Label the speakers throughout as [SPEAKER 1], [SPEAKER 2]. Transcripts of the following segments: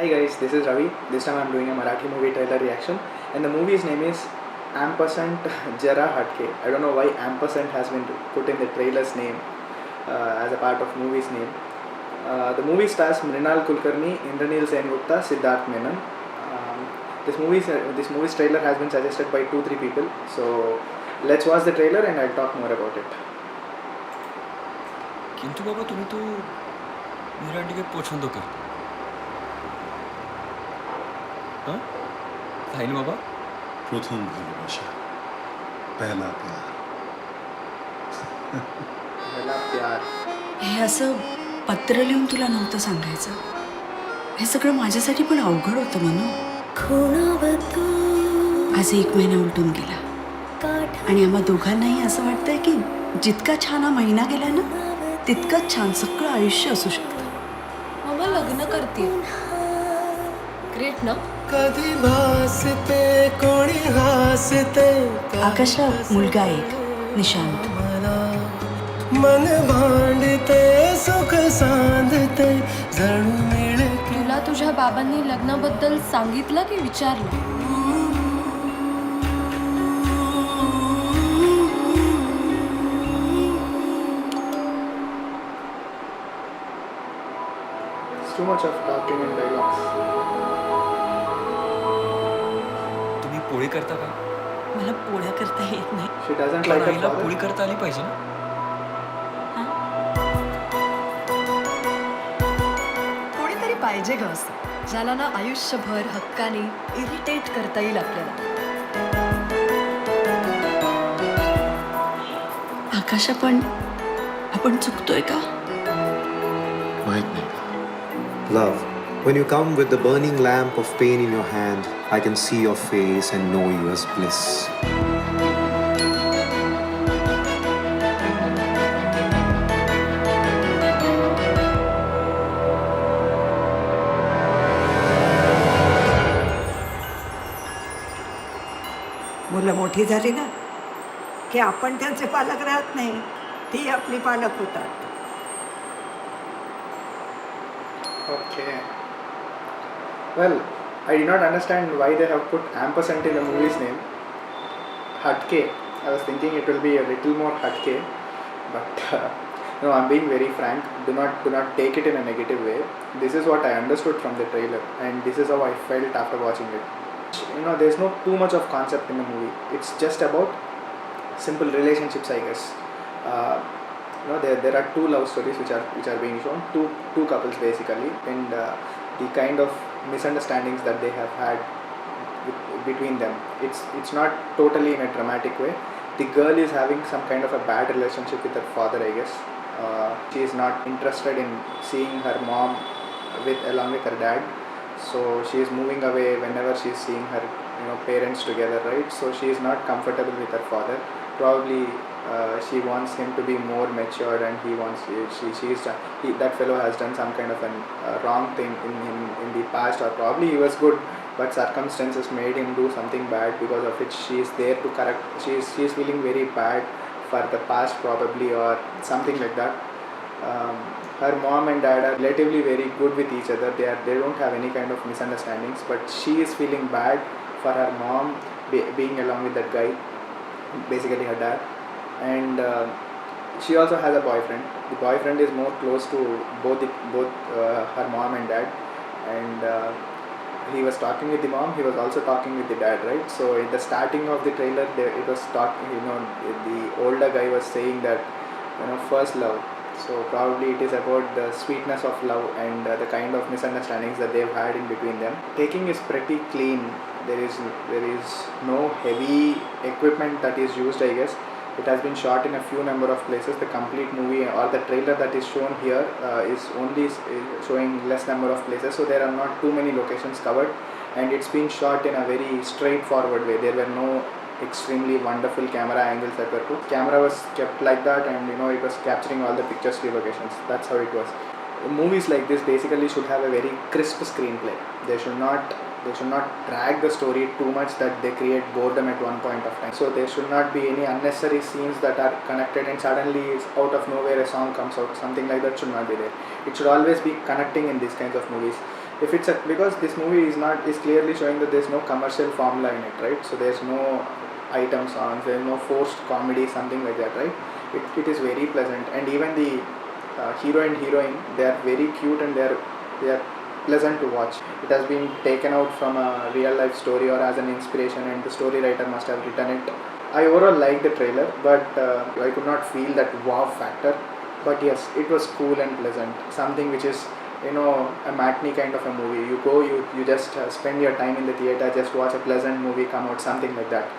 [SPEAKER 1] Hi guys, this is Ravi. This time I'm doing a Marathi movie trailer reaction, and the movie's name is Ampersand Jara Hatke. I don't know why ampersand has been put in the trailer's name as a part of movie's name. The movie stars Mrinal Kulkarni, Indranil Sengupta, Siddharth Menon. This movie's trailer has been suggested by 2-3 people. So let's watch the trailer and I'll talk more about it.
[SPEAKER 2] কিন্তু বাবা তুমি তো মিরান্ডিকে পছন্দ কর হ্যাঁ তাই না বাবা
[SPEAKER 3] প্রথম ভালোবাসা पहला प्यार
[SPEAKER 1] Pehla Pyar.
[SPEAKER 4] हे असं पत्र लिहून तुला नव्हतं सांगायचं. हे सगळं माझ्यासाठी पण अवघड होतं म्हणून. आज 1 महिना उलटून गेला आणि आम्हा दोघांनाही असं वाटतंय की जितका छान हा महिना गेला ना तितकंच छान सगळं आयुष्य असू शकतं.
[SPEAKER 5] मामा लग्न करते ग्रेट ना.
[SPEAKER 6] कधी भासते कोणी हासते
[SPEAKER 4] आकाशला मुलगा आहे एक, निशांत.
[SPEAKER 6] मन भांडते सुख सांधते जणू मिळते.
[SPEAKER 5] तुला तुझ्या बाबांनी लग्नाबद्दल सांगितलं की विचारलं?
[SPEAKER 1] It's too much of talking and dialogues.
[SPEAKER 2] तुम्ही पोळी करता का
[SPEAKER 4] मला पोळ्या करता येत नाही.
[SPEAKER 1] She doesn't
[SPEAKER 2] पण
[SPEAKER 1] like her
[SPEAKER 2] आईला
[SPEAKER 1] father.
[SPEAKER 2] पोळी करता आली पाहिजे ना
[SPEAKER 5] कोणीतरी पाहिजे ग असं ज्याला ना आयुष्यभर हक्काने इरिटेट करता येईल आपल्याला.
[SPEAKER 4] आकाश आपण चुकतोय का?
[SPEAKER 3] माहित नाही का
[SPEAKER 7] Love, when you come with the burning lamp of pain in your hand, I can see your face and know you as bliss.
[SPEAKER 8] मुलं मोठी झाली ना की आपण त्यांचे पालक राहत नाही, ती आपली पालक होतात.
[SPEAKER 1] Okay. Well, I did not understand why they have put ampersand in the movie's name. Hatke. I was thinking it will be a little more hatke, but no, I'm being very frank. Do not take it in a negative way. This is what I understood from the trailer, and this is how I felt after watching it. There's no too much of concept in the movie. It's just about simple relationships, I guess. There are 2 love stories which are being shown, two couples basically, and the kind of misunderstandings that they have had between them. It's not totally in a dramatic way. The girl is having some kind of a bad relationship with her father, I guess. She is not interested in seeing her mom along with her dad, so she is moving away whenever she is seeing her parents together, right? So she is not comfortable with her father. Probably she wants him to be more matured, and that fellow has done some kind of a wrong thing in the past, or probably he was good but circumstances made him do something bad, because of which she is there to correct. She is feeling very bad for the past probably, or something like that. Her mom and dad are relatively very good with each other. They don't have any kind of misunderstandings, but she is feeling bad for her mom being along with that guy, basically her dad. And she also has a boyfriend. The boyfriend is more close to both her mom and dad, and he was talking with the mom, he was also talking with the dad, right? So in the starting of the trailer, it was talking, the older guy was saying that first love. So probably it is about the sweetness of love and the kind of misunderstandings that they've had in between them. Taking is pretty clean. There is no heavy equipment that is used, I guess. It has been shot in a few number of places. The complete movie or the trailer that is shown here is only showing less number of places, so there are not too many locations covered, and it's been shot in a very straightforward way. There were no extremely wonderful camera angles that were put. Camera was kept like that, and it was capturing all the pictures locations. That's how it was. Movies like this basically should have a very crisp screenplay. They should not drag the story too much that they create boredom at one point of time. So there should not be any unnecessary scenes that are connected and suddenly out of nowhere a song comes out. Something like that should not be there. It should always be connecting in these kinds of movies. if it's a, because this movie is clearly showing that there's no commercial formula in it, right? So there's no item songs, there's no forced comedy, something like that, right? It is very pleasant, and even the hero and heroine, they are very cute, and they are pleasant to watch. It has been taken out from a real life story or as an inspiration, and the story writer must have written it. I overall liked the trailer, but I could not feel that wow factor. But yes, it was cool and pleasant. Something which is, a matinee kind of a movie. You go, you just spend your time in the theater, just watch a pleasant movie come out, something like that.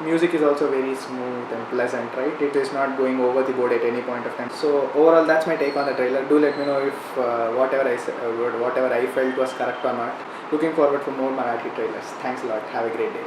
[SPEAKER 1] Music is also very smooth and pleasant, right? It is not going over the board at any point of time. So overall, that's my take on the trailer. Do let me know if whatever I felt was correct or not. Looking forward for more Marathi trailers. Thanks a lot. Have a great day.